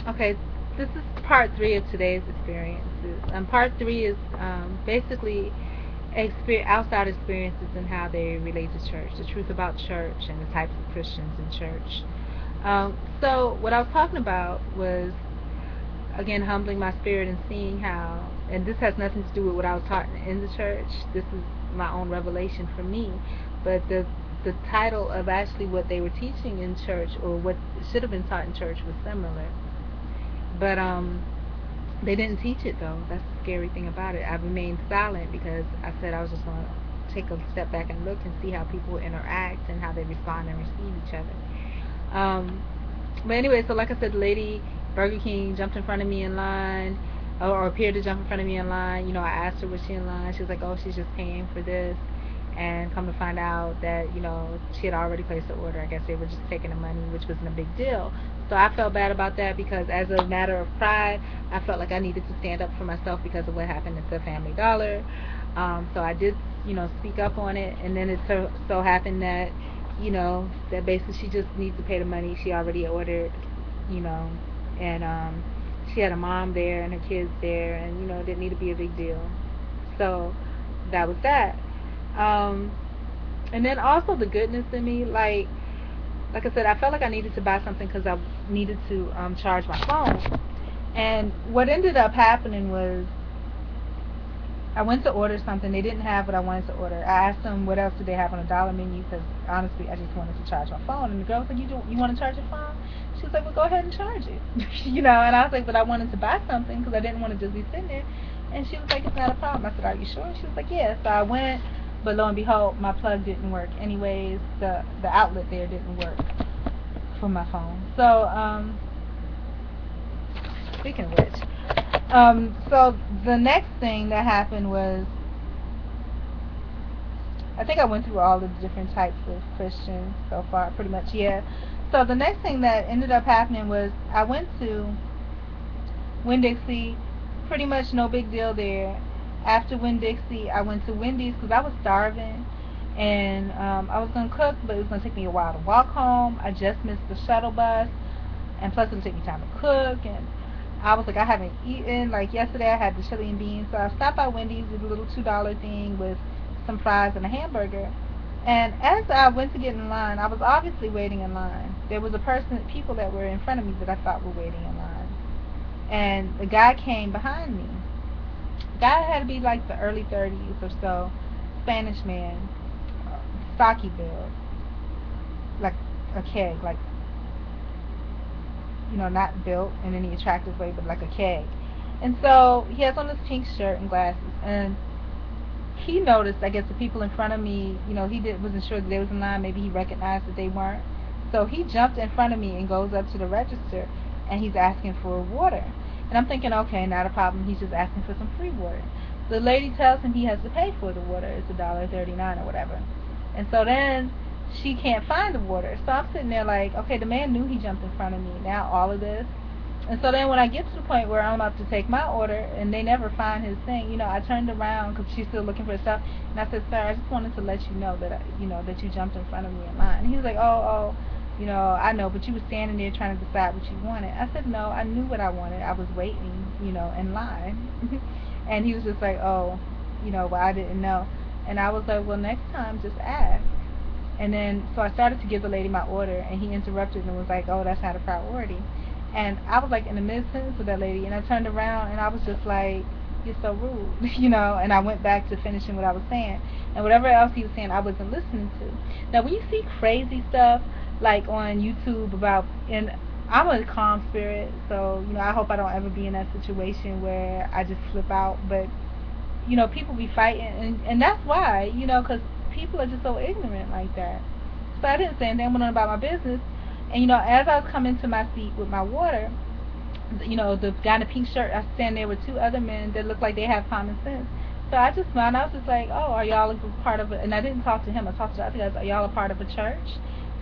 Okay, this is part three of today's experiences. Part three is basically outside experiences and how they relate to church, the truth about church and the types of Christians in church. So what I was talking about was, again, humbling my spirit and seeing how, and this has nothing to do with what I was taught in the church. This is my own revelation for me. But the title of actually what they were teaching in church, or what should have been taught in church, was similar. But they didn't teach it though. That's the scary thing about it. I remained silent because I said I was just going to take a step back and look and see how people interact and how they respond and receive each other. But anyway, so like I said, the lady, Burger King, jumped in front of me in line, or appeared to jump in front of me in line. I asked her, was she in line? She was like, oh, she's just paying for this. And come to find out that, she had already placed the order. I guess they were just taking the money, which wasn't a big deal. So I felt bad about that because, as a matter of pride, I felt like I needed to stand up for myself because of what happened at the Family Dollar. So I did, speak up on it. And then it so happened that, that basically she just needs to pay the money. She already ordered, you know, and she had a mom there and her kids there, and it didn't need to be a big deal. So that was that. Um, and then also the goodness in me, like I said, I felt like I needed to buy something because I needed to charge my phone. And what ended up happening was I went to order something. They didn't have what I wanted to order. I asked them what else did they have on the dollar menu because honestly, I just wanted to charge my phone. And the girl was like, "You want to charge your phone?" She was like, "Well, go ahead and charge it." And I was like, "But I wanted to buy something because I didn't want to just be sitting there." And she was like, "It's not a problem." I said, "Are you sure?" She was like, "Yeah." So I went, but lo and behold, my plug didn't work. Anyways, the outlet there didn't work for my phone. So speaking of which, so the next thing that happened was I think I went through all the different types of Christians so far, pretty much, yeah. So the next thing that ended up happening was I went to Winn-Dixie, pretty much no big deal there. After Winn-Dixie, I went to Wendy's because I was starving, and I was going to cook, but it was going to take me a while to walk home. I just missed the shuttle bus, and plus it would take me time to cook, and I was like, I haven't eaten. Like yesterday, I had the chili and beans, so I stopped by Wendy's, did a little $2 thing with some fries and a hamburger. And as I went to get in line, I was obviously waiting in line. There was people that were in front of me that I thought were waiting in line, and the guy came behind me. The guy had to be like the early 30s or so, Spanish man, stocky build, like a keg, like not built in any attractive way, but like a keg. And so he has on this pink shirt and glasses, and he noticed, I guess, the people in front of me, wasn't sure that they was in line. Maybe he recognized that they weren't. So he jumped in front of me and goes up to the register, and he's asking for water. And I'm thinking, okay, not a problem. He's just asking for some free water. The lady tells him he has to pay for the water. It's $1.39 or whatever. And so then she can't find the water. So I'm sitting there like, okay, the man knew he jumped in front of me. Now all of this. And so then when I get to the point where I'm about to take my order and they never find his thing, I turned around because she's still looking for his stuff, and I said, "Sir, I just wanted to let you know that that you jumped in front of me in line." And he was like, "Oh, I know, but you were standing there trying to decide what you wanted." I said, "No, I knew what I wanted. I was waiting, in line." And he was just like, "Oh, well, I didn't know." And I was like, "Well, next time, just ask." And then, so I started to give the lady my order, and he interrupted and was like, "Oh, that's not a priority." And I was like in the mid sentence with that lady, and I turned around and I was just like, "You're so rude," And I went back to finishing what I was saying, and whatever else he was saying, I wasn't listening to. Now, when you see crazy stuff like on YouTube about, and I'm a calm spirit, so I hope I don't ever be in that situation where I just flip out. But people be fighting, and that's why, because people are just so ignorant like that. So I didn't say anything. I went on about my business, and as I was coming to my seat with my water, the guy in the pink shirt, I stand there with two other men that look like they have common sense. So I just smiled. And I was just like, "Oh, are y'all a part of it?" And I didn't talk to him. I talked to the other guys. "Are y'all a part of a church?"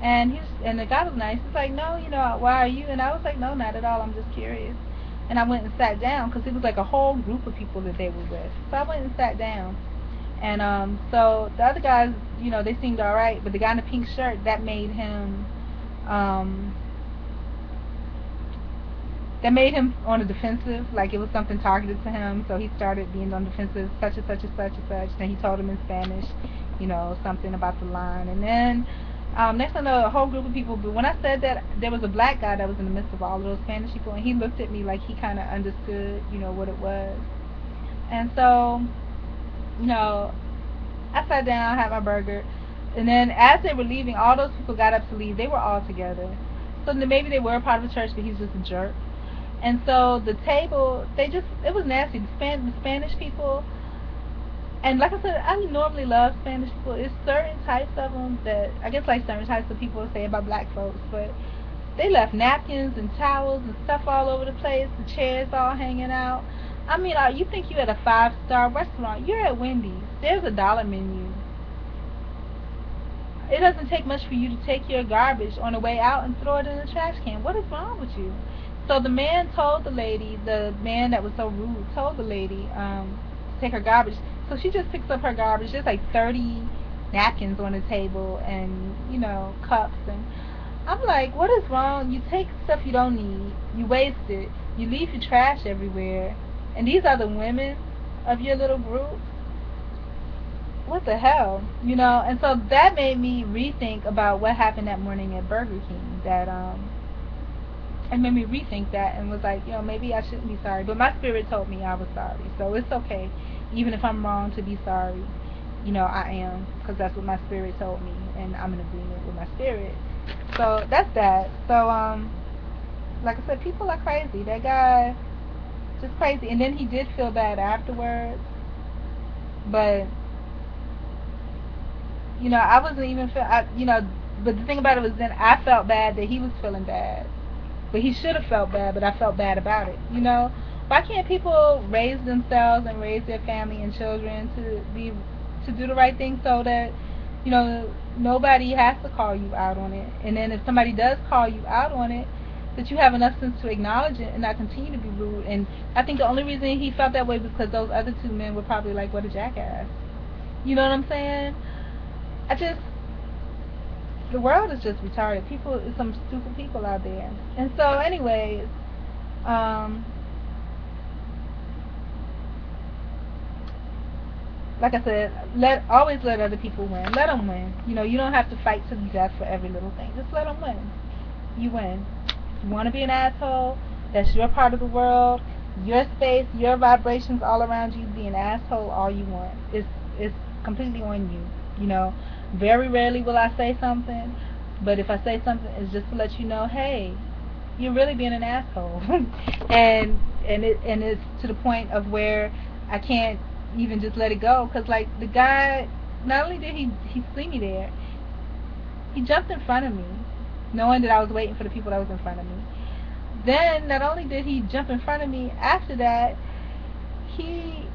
And the guy was nice. He's like, "No, why are you?" And I was like, "No, not at all. I'm just curious." And I went and sat down because it was like a whole group of people that they were with. So I went and sat down. And so the other guys, they seemed all right, but the guy in the pink shirt, that made him um that made him on the defensive, like it was something targeted to him, so he started being on the defensive, such and such and such and such. Then he told him in Spanish, something about the line. And then next thing I know, a whole group of people, but when I said that, there was a black guy that was in the midst of all of those Spanish people, and he looked at me like he kind of understood, what it was. And so, I sat down, had my burger, and then as they were leaving, all those people got up to leave. They were all together. So maybe they were a part of the church, but he's just a jerk. And so the table, it was nasty. The Spanish people, and like I said, I normally love Spanish people. It's certain types of them that, I guess like certain types of people say about black folks, but they left napkins and towels and stuff all over the place, the chairs all hanging out. I mean, you think you're at a 5-star restaurant. You're at Wendy's. There's a dollar menu. It doesn't take much for you to take your garbage on the way out and throw it in the trash can. What is wrong with you? So the man told the lady, the man that was so rude, told the lady to take her garbage. So she just picks up her garbage. There's like 30 napkins on the table and, cups. And I'm like, what is wrong? You take stuff you don't need. You waste it. You leave your trash everywhere. And these are the women of your little group. What the hell? And so that made me rethink about what happened that morning at Burger King. It made me rethink that and was like, maybe I shouldn't be sorry. But my spirit told me I was sorry. So it's okay. Even if I'm wrong to be sorry, I am. Because that's what my spirit told me. And I'm in agreement with my spirit. So that's that. So, like I said, people are crazy. That guy, just crazy. And then he did feel bad afterwards. But, I wasn't even but the thing about it was then I felt bad that he was feeling bad. But he should have felt bad, but I felt bad about it, Why can't people raise themselves and raise their family and children to do the right thing so that, nobody has to call you out on it. And then if somebody does call you out on it, that you have enough sense to acknowledge it and not continue to be rude. And I think the only reason he felt that way was because those other two men were probably like, what a jackass. You know what I'm saying? The world is just retarded. Some stupid people out there. And so, anyways, like I said, always let other people win. Let them win. You don't have to fight to the death for every little thing. Just let them win. You win. If you want to be an asshole, that's your part of the world, your space, your vibrations all around you. Be an asshole all you want. It's completely on you. Very rarely will I say something, but if I say something, it's just to let you know, hey, you're really being an asshole. and it's to the point of where I can't even just let it go, because like the guy, not only did he see me there, he jumped in front of me, knowing that I was waiting for the people that was in front of me. Then not only did he jump in front of me, after that he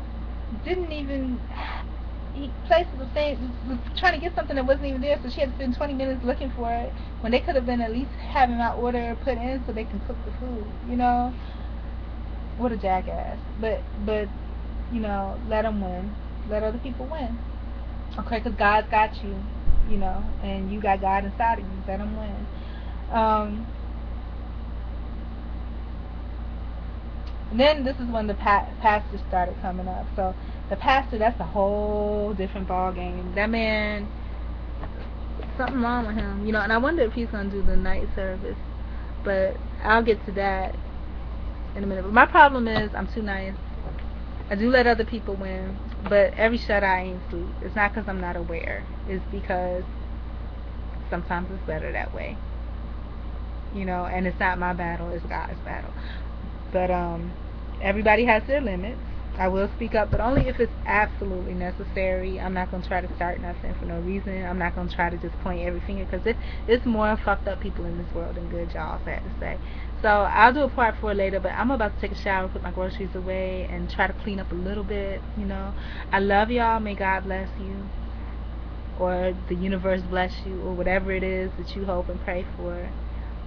didn't even, he placed the thing, was trying to get something that wasn't even there, so she had to spend 20 minutes looking for it when they could have been at least having my order put in so they can cook the food. What a jackass. But let them win. Let other people win. Okay, because God's got you, and you got God inside of you. Let them win. And then this is when the pastor started coming up. So the pastor, that's a whole different ball game. That man, something wrong with him, and I wonder if he's going to do the night service. But I'll get to that in a minute. But my problem is I'm too nice. I do let other people win, but every shut eye ain't sleep. It's not because I'm not aware. It's because sometimes it's better that way. And it's not my battle, it's God's battle. But everybody has their limits. I will speak up, but only if it's absolutely necessary. I'm not going to try to start nothing for no reason. I'm not going to try to just point every finger, because it's more fucked up people in this world than good, y'all, sad to say. So I'll do a part 4 later, but I'm about to take a shower, put my groceries away, and try to clean up a little bit, I love y'all. May God bless you, or the universe bless you, or whatever it is that you hope and pray for.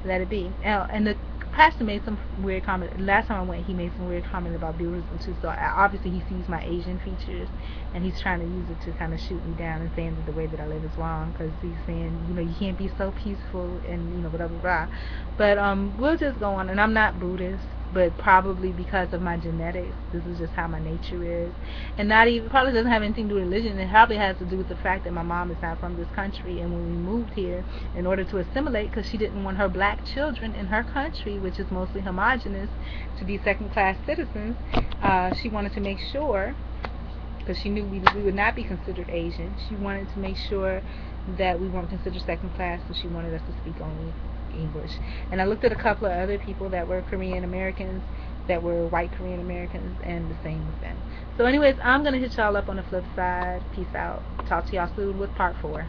Let it be. And the pastor made some weird comment. Last time I went, he made some weird comment about Buddhism too. So obviously he sees my Asian features, and he's trying to use it to kind of shoot me down and saying that the way that I live is wrong, because he's saying, you can't be so peaceful and blah blah blah. But we'll just go on. And I'm not Buddhist. but probably because of my genetics, this is just how my nature is. And not even, probably doesn't have anything to do with religion. It probably has to do with the fact that my mom is not from this country, and when we moved here, in order to assimilate, because she didn't want her black children in her country, which is mostly homogenous, to be second-class citizens, she wanted to make sure, because she knew we would not be considered Asian, she wanted to make sure that we weren't considered second class, so she wanted us to speak only English. And I looked at a couple of other people that were Korean Americans, that were white Korean Americans, and the same with them. So anyways, I'm going to hit y'all up on the flip side. Peace out. Talk to y'all soon with part 4.